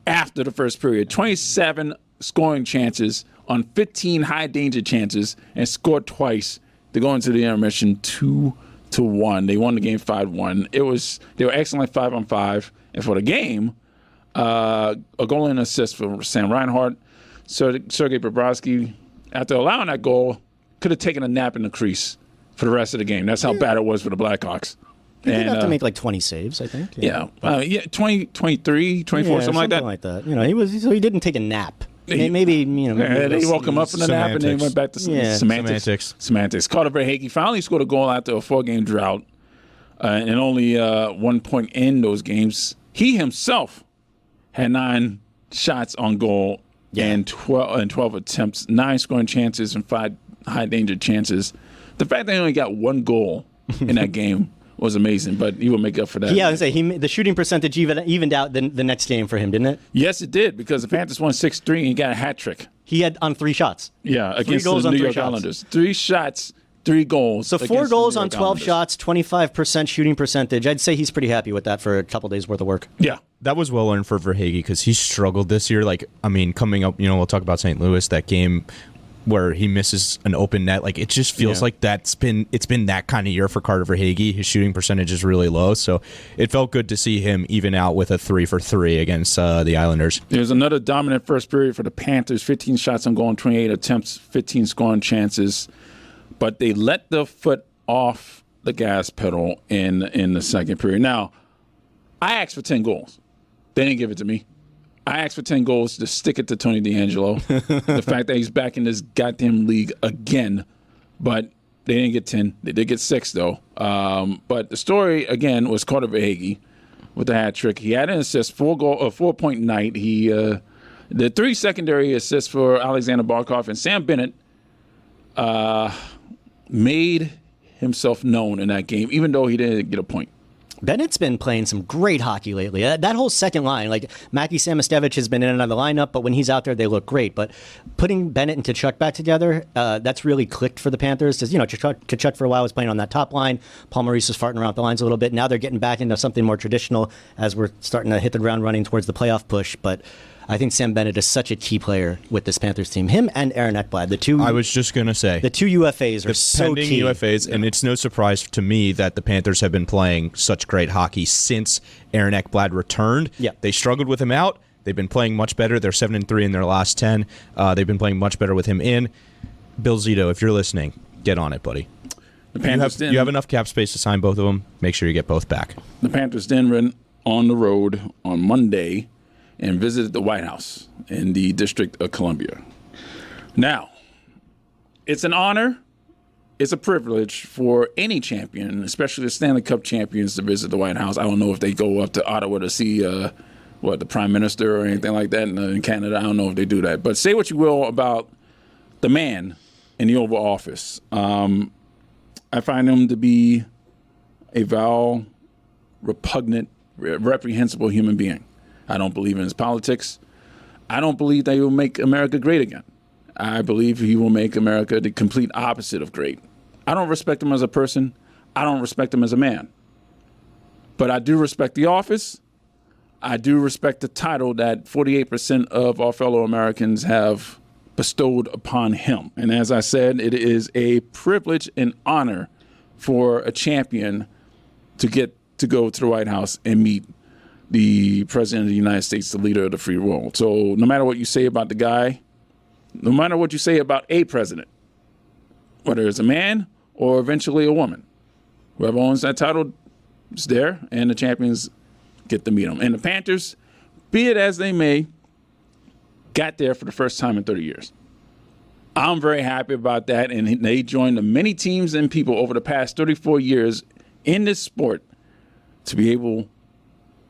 after the first period. 27 scoring chances on 15 high-danger chances and scored twice to go into the intermission 2-1. They won the game 5-1. They were excellent 5-on-5. And for the game, a goal and assist for Sam Reinhart. Sergei Bobrovsky, after allowing that goal, could have taken a nap in the crease for the rest of the game. That's how bad it was for the Blackhawks. He did have to make like 20 saves, I think. 20, 23, 24, something like that. You know, he didn't take a nap. Maybe they woke him up from the nap and they went back to semantics. Carter Verhaeghe finally scored a goal after a 4-game drought, and only 1 point in those games. He himself had 9 shots on goal and 12 attempts, 9 scoring chances and 5 high danger chances. The fact that he only got 1 goal in that game was amazing, but he will make up for that. Yeah, I was going to say, the shooting percentage evened out the next game for him, didn't it? Yes, it did, because the Panthers won 6-3 and he got a hat trick. He had on 3 shots. Yeah, against goals the on New 3 York shots. Islanders. 3 shots, 3 goals. So 4 goals on 12 shots, 25% shooting percentage. I'd say he's pretty happy with that for a couple days worth of work. Yeah. That was well earned for Verhaeghe because he struggled this year. Like, I mean, coming up, we'll talk about St. Louis, that game where he misses an open net. Like, it just feels like it's been that kind of year for Carter Verhaeghe. His shooting percentage is really low, so it felt good to see him even out with a 3-for-3 against the Islanders. There's another dominant first period for the Panthers. 15 shots on goal and 28 attempts, 15 scoring chances. But they let the foot off the gas pedal in the second period. Now, I asked for 10 goals. They didn't give it to me. I asked for 10 goals to stick it to Tony DeAngelo. The fact that he's back in this goddamn league again. But they didn't get 10. They did get 6, though. But the story, again, was Carter Verhaeghe with the hat trick. He had an assist, 4-point night. He the 3 secondary assists for Alexander Barkov, and Sam Bennett made himself known in that game, even though he didn't get a point. Bennett's been playing some great hockey lately. That whole second line, like Mackie Samostevich has been in and out of the lineup, but when he's out there, they look great. But putting Bennett and Tkachuk back together, that's really clicked for the Panthers. Because, Tkachuk for a while was playing on that top line. Paul Maurice was farting around the lines a little bit. Now they're getting back into something more traditional as we're starting to hit the ground running towards the playoff push. But I think Sam Bennett is such a key player with this Panthers team. Him and Aaron Ekblad, the two. I was just going to say. The 2 UFAs are so pending key. UFAs, and it's no surprise to me that the Panthers have been playing such great hockey since Aaron Ekblad returned. Yeah. They struggled with him out. They've been playing much better. They're 7-3 in their last 10. They've been playing much better with him in. Bill Zito, if you're listening, get on it, buddy. You have enough cap space to sign both of them. Make sure you get both back. The Panthers then went on the road on Monday and visited the White House in the District of Columbia. Now, it's an honor, it's a privilege for any champion, especially the Stanley Cup champions, to visit the White House. I don't know if they go up to Ottawa to see the Prime Minister or anything like that in Canada. I don't know if they do that. But say what you will about the man in the Oval Office. I find him to be a vile, repugnant, reprehensible human being. I don't believe in his politics. I don't believe that he will make America great again. I believe he will make America the complete opposite of great. I don't respect him as a person. I don't respect him as a man. But I do respect the office. I do respect the title that 48% of our fellow Americans have bestowed upon him. And as I said, it is a privilege and honor for a champion to get to go to the White House and meet the President of the United States, the leader of the free world. So no matter what you say about the guy, no matter what you say about a president, whether it's a man or eventually a woman, whoever owns that title is there, and the champions get to meet him. And the Panthers, be it as they may, got there for the first time in 30 years. I'm very happy about that, and they joined the many teams and people over the past 34 years in this sport to be able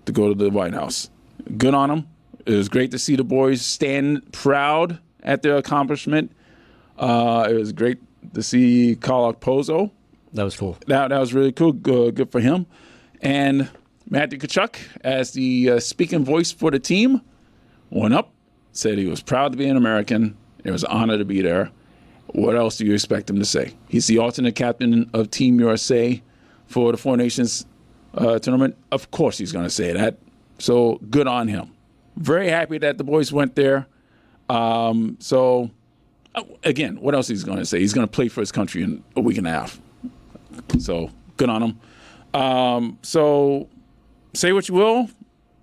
to go to the White House. Good on them. It was great to see the boys stand proud at their accomplishment. It was great to see Carl Okposo. That was cool. That was really cool. Good for him. And Matthew Tkachuk, as the speaking voice for the team, went up, said he was proud to be an American. It was an honor to be there. What else do you expect him to say? He's the alternate captain of Team USA for the Four Nations tournament. Of course he's going to say that. So good on him. Very happy that the boys went there. So, again, what else he's going to say? He's going to play for his country in a week and a half. So good on him. So say what you will.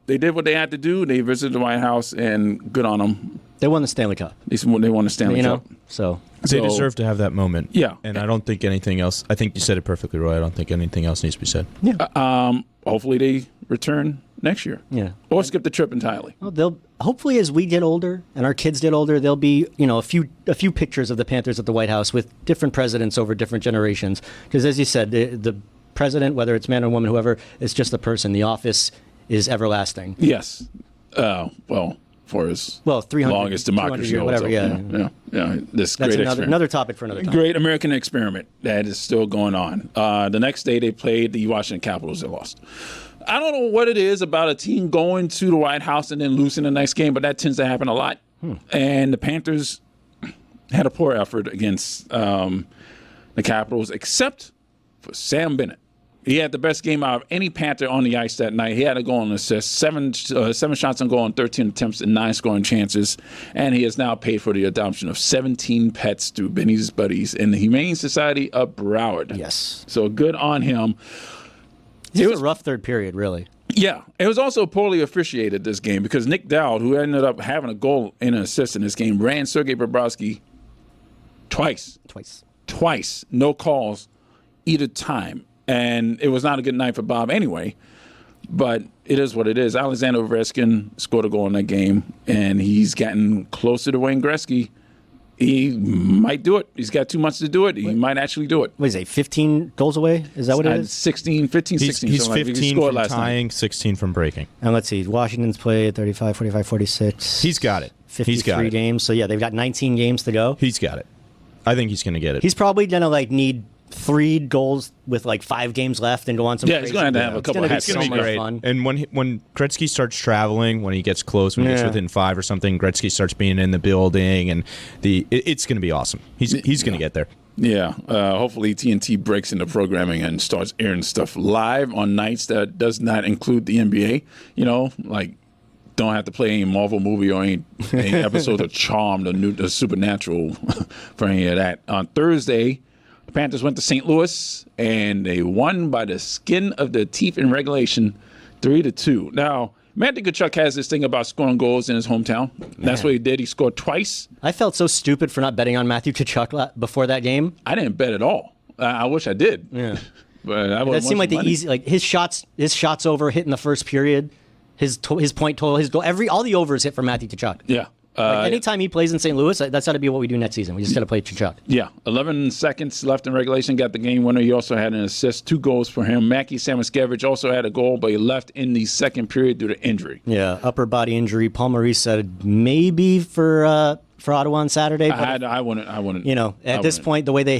They did what they had to do. They visited the White House, and good on them. They won the Stanley Cup. They won the Stanley Cup. So they deserve to have that moment. Yeah. And I don't think anything else. I think you said it perfectly, Roy. I don't think anything else needs to be said. Yeah. Hopefully they return next year. Yeah. Or skip the trip entirely. Well, they'll hopefully, as we get older and our kids get older, there'll be a few pictures of the Panthers at the White House with different presidents over different generations. Because as you said, the president, whether it's man or woman, whoever, is just a person. The office is everlasting. Yes. Well, for his 300 longest democracy. years, whatever. Yeah. This That's great experiment. another topic for another time. Great American experiment that is still going on. The next day they played the Washington Capitals. They lost. I don't know what it is about a team going to the White House and then losing the next game, but that tends to happen a lot. And the Panthers had a poor effort against the Capitals, except for Sam Bennett. He had the best game out of any Panther on the ice that night. He had a goal and assist, seven shots on goal on 13 attempts and 9 scoring chances. And he has now paid for the adoption of 17 pets through Benny's Buddies in the Humane Society of Broward. Yes. So good on him. It was a rough third period, really. Yeah. It was also poorly officiated, this game, because Nick Dowd, who ended up having a goal and an assist in this game, ran Sergei Bobrovsky twice. No calls either time. And it was not a good night for Bob anyway, but it is what it is. Alexander Ovechkin scored a goal in that game, and he's gotten closer to Wayne Gretzky. He might do it. He's got too much to do it. He might actually do it. What is it, 15 goals away? Is that what it is? 16. He's 15 from tying, 16 from breaking. And let's see, Washington's played 35, 45, 46. He's got it. 53 games. So, yeah, they've got 19 games to go. He's got it. I think he's going to get it. He's probably going to, need 3 goals with 5 games left and go on some. Yeah, he's going to have a couple of hats. It's going to be great. Fun. And when Gretzky starts traveling, when he gets close, when he gets within 5 or something, Gretzky starts being in the building, and it's going to be awesome. He's going to get there. Yeah, hopefully TNT breaks into programming and starts airing stuff live on nights that does not include the NBA. Don't have to play any Marvel movie or any episode of Charmed or the Supernatural for any of that. On Thursday, the Panthers went to St. Louis, and they won by the skin of their teeth in regulation, 3-2. Now, Matthew Tkachuk has this thing about scoring goals in his hometown. That's what he did. He scored twice. I felt so stupid for not betting on Matthew Tkachuk before that game. I didn't bet at all. I wish I did. Yeah. But that seemed like the easy, his shots over hit in the first period, his point total, his goal, all the overs hit for Matthew Tkachuk. Yeah. Anytime he plays in St. Louis, that's got to be what we do next season. We just got to play Tkachuk. Yeah, 11 seconds left in regulation, got the game winner. He also had an assist, 2 goals for him. Mackie Samoskevich also had a goal, but he left in the second period due to injury. Yeah, upper body injury. Paul Maurice said maybe for Ottawa on Saturday. I wouldn't. At this point, the way they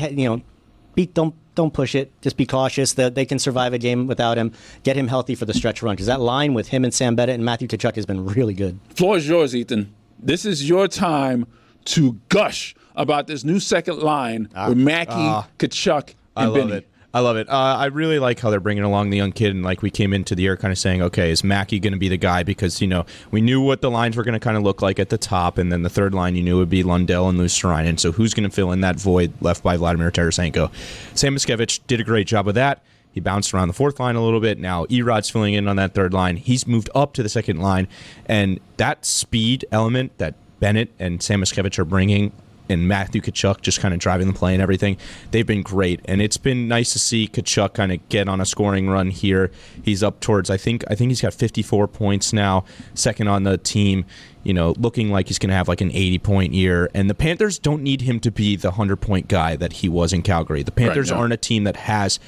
don't push it. Just be cautious that they can survive a game without him. Get him healthy for the stretch run, because that line with him and Sam Bennett and Matthew Tkachuk has been really good. Floor is yours, Ethan. This is your time to gush about this new second line with Mackie, Tkachuk, and Benny. I love it. I really like how they're bringing along the young kid, and we came into the year kind of saying, okay, is Mackie going to be the guy? Because, we knew what the lines were going to kind of look like at the top, and then the third line you knew would be Lundell and Luostarinen. So who's going to fill in that void left by Vladimir Tarasenko? Samoskevich did a great job with that. He bounced around the fourth line a little bit. Now Erod's filling in on that third line. He's moved up to the second line. And that speed element that Bennett and Samoskevich are bringing, and Matthew Tkachuk just kind of driving the play and everything, they've been great. And it's been nice to see Tkachuk kind of get on a scoring run here. He's up towards, I think he's got 54 points now, second on the team, looking like he's going to have an 80-point year. And the Panthers don't need him to be the 100-point guy that he was in Calgary. The Panthers aren't a team that has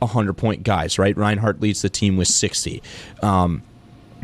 100-point guys, right? Ryan Hart leads the team with 60.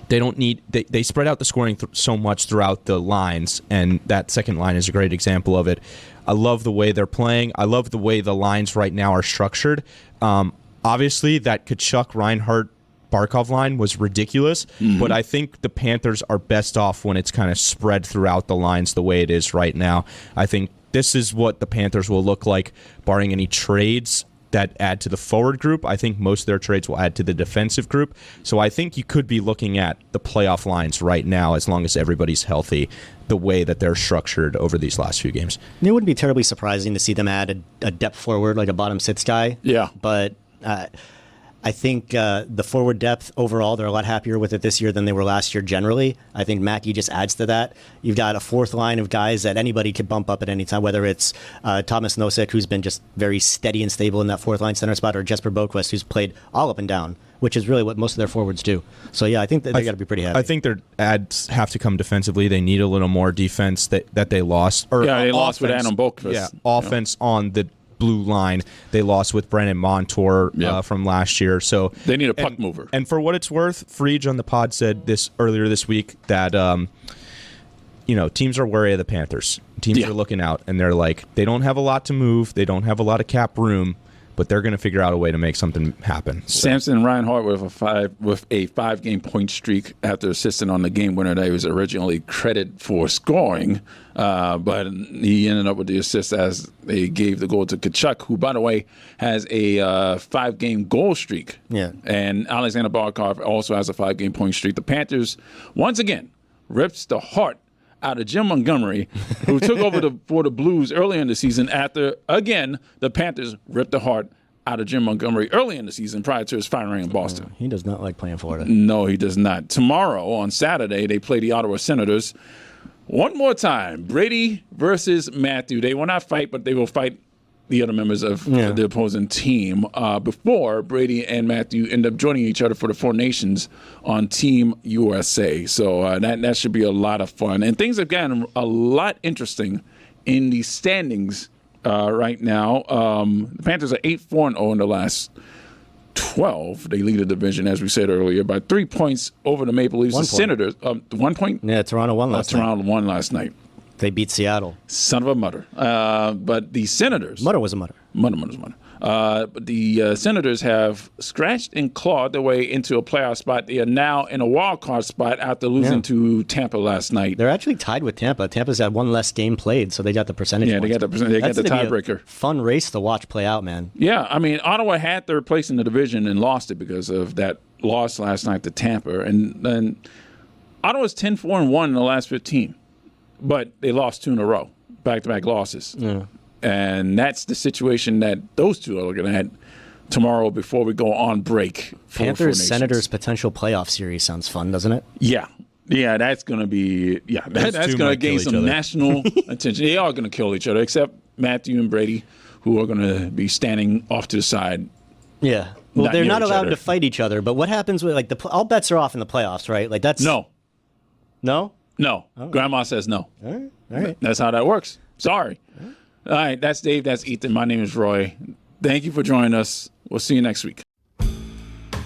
They don't need. They spread out the scoring so much throughout the lines, and that second line is a great example of it. I love the way they're playing. I love the way the lines right now are structured. Obviously, that Tkachuk, Reinhart, Barkov line was ridiculous, but I think the Panthers are best off when it's kind of spread throughout the lines the way it is right now. I think this is what the Panthers will look like, barring any trades that add to the forward group. I think most of their trades will add to the defensive group. So I think you could be looking at the playoff lines right now, as long as everybody's healthy, the way that they're structured over these last few games. It wouldn't be terribly surprising to see them add a depth forward, like a bottom six guy. Yeah. But I think the forward depth overall, they're a lot happier with it this year than they were last year generally. I think Mackie just adds to that. You've got a fourth line of guys that anybody could bump up at any time, whether it's Thomas Nosek, who's been just very steady and stable in that fourth line center spot, or Jesper Boquist, who's played all up and down, which is really what most of their forwards do. So, yeah, I think that they got to be pretty happy. I think their adds have to come defensively. They need a little more defense that they lost. They lost with Adam Boquist. Yeah, offense on the blue line. They lost with Brennan Montour from last year. So they need a puck mover. And for what it's worth, Friedge on the pod said this earlier this week that teams are wary of the Panthers. Teams are looking out, and they're like, they don't have a lot to move. They don't have a lot of cap room, but they're going to figure out a way to make something happen. Samson and Ryan Hartman with a 5-game point streak after assisting on the game winner that he was originally credited for scoring, but he ended up with the assist as they gave the goal to Tkachuk, who, by the way, has a 5-game goal streak. Yeah. And Alexander Barkov also has a 5-game point streak. The Panthers, once again, rips the heart out of Jim Montgomery, who took over for the Blues earlier in the season after, again, the Panthers ripped the heart out of Jim Montgomery early in the season prior to his firing in Boston. He does not like playing Florida. No, he does not. Tomorrow, on Saturday, they play the Ottawa Senators. One more time, Brady versus Matthew. They will not fight, but they will fight the other members of the opposing team before Brady and Matthew end up joining each other for the Four Nations on Team USA. So that should be a lot of fun. And things have gotten a lot interesting in the standings right now. The Panthers are 8-4-0 in the last 12. They lead the division, as we said earlier, by 3 points over the Maple Leafs. The Senators, 1 point? Yeah, Toronto won last night. Toronto won last night. They beat Seattle. Son of a mutter. But the Senators. Mutter was a mutter. Mutter's mutter. But the Senators have scratched and clawed their way into a playoff spot. They are now in a wild card spot after losing to Tampa last night. They're actually tied with Tampa. Tampa's had one less game played, so they got the percentage. Yeah, points. they got the tiebreaker. Fun race to watch play out, man. Yeah, I mean, Ottawa had third place in the division and lost it because of that loss last night to Tampa. And then Ottawa's 10-4-1 in the last 15. But they lost 2 in a row, back-to-back losses. Yeah. And that's the situation that those two are looking at tomorrow before we go on break. Panthers-Senators potential playoff series sounds fun, doesn't it? Yeah. Yeah, that's going to be – that's going to gain some national attention. They are going to kill each other, except Matthew and Brady, who are going to be standing off to the side. Yeah. Well, they're not allowed to fight each other. But what happens with – all bets are off in the playoffs, right? Like that's – No. No? No. Oh. Grandma says no. All right. That's how that works. Sorry. All right. That's Dave. That's Ethan. My name is Roy. Thank you for joining us. We'll see you next week.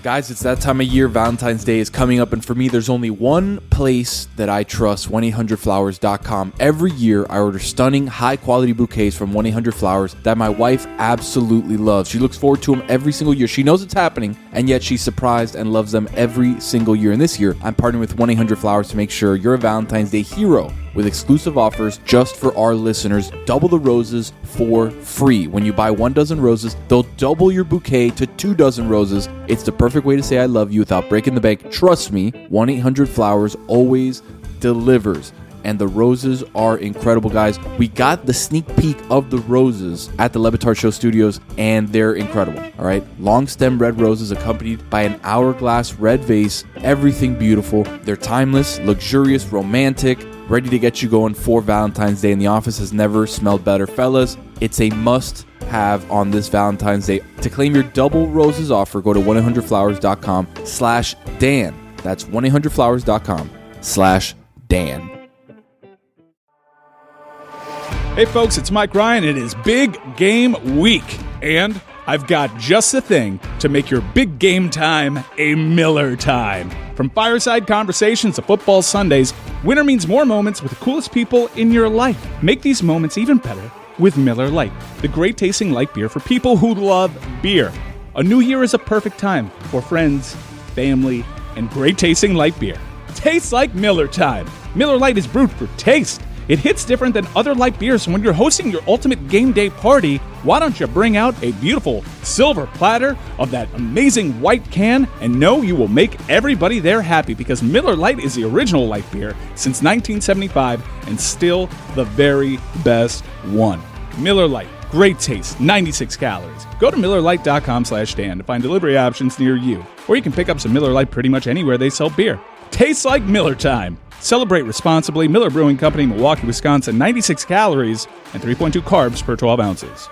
Guys, it's that time of year. Valentine's Day is coming up, and for me, there's only one place that I trust, 1-800-Flowers.com. Every year, I order stunning, high-quality bouquets from 1-800-Flowers that my wife absolutely loves. She looks forward to them every single year. She knows it's happening, and yet she's surprised and loves them every single year. And this year, I'm partnering with 1-800-Flowers to make sure you're a Valentine's Day hero with exclusive offers just for our listeners. Double the roses for free. When you buy 1 dozen roses, they'll double your bouquet to 2 dozen roses. It's the perfect way to say I love you without breaking the bank. Trust me, 1-800-Flowers always delivers. And the roses are incredible, guys. We got the sneak peek of the roses at the Batard Show Studios, and they're incredible, all right? Long stem red roses accompanied by an hourglass red vase. Everything beautiful. They're timeless, luxurious, romantic, ready to get you going for Valentine's Day, and the office has never smelled better. Fellas, it's a must-have on this Valentine's Day. To claim your double roses offer, go to 1-800-Flowers.com/Dan. That's 1-800-Flowers.com/Dan. Hey folks, it's Mike Ryan. It is big game week, and I've got just the thing to make your big game time a Miller time. From fireside conversations to football Sundays, winter means more moments with the coolest people in your life. Make these moments even better with Miller Lite, the great tasting light beer for people who love beer. A new year is a perfect time for friends, family, and great tasting light beer. Tastes like Miller time. Miller Lite is brewed for taste. It hits different than other light beers, so when you're hosting your ultimate game day party, why don't you bring out a beautiful silver platter of that amazing white can and know you will make everybody there happy, because Miller Lite is the original light beer since 1975 and still the very best one. Miller Lite, great taste, 96 calories. Go to MillerLite.com/Dan to find delivery options near you, or you can pick up some Miller Lite pretty much anywhere they sell beer. Tastes like Miller time. Celebrate responsibly. Miller Brewing Company, Milwaukee, Wisconsin. 96 calories and 3.2 carbs per 12 ounces.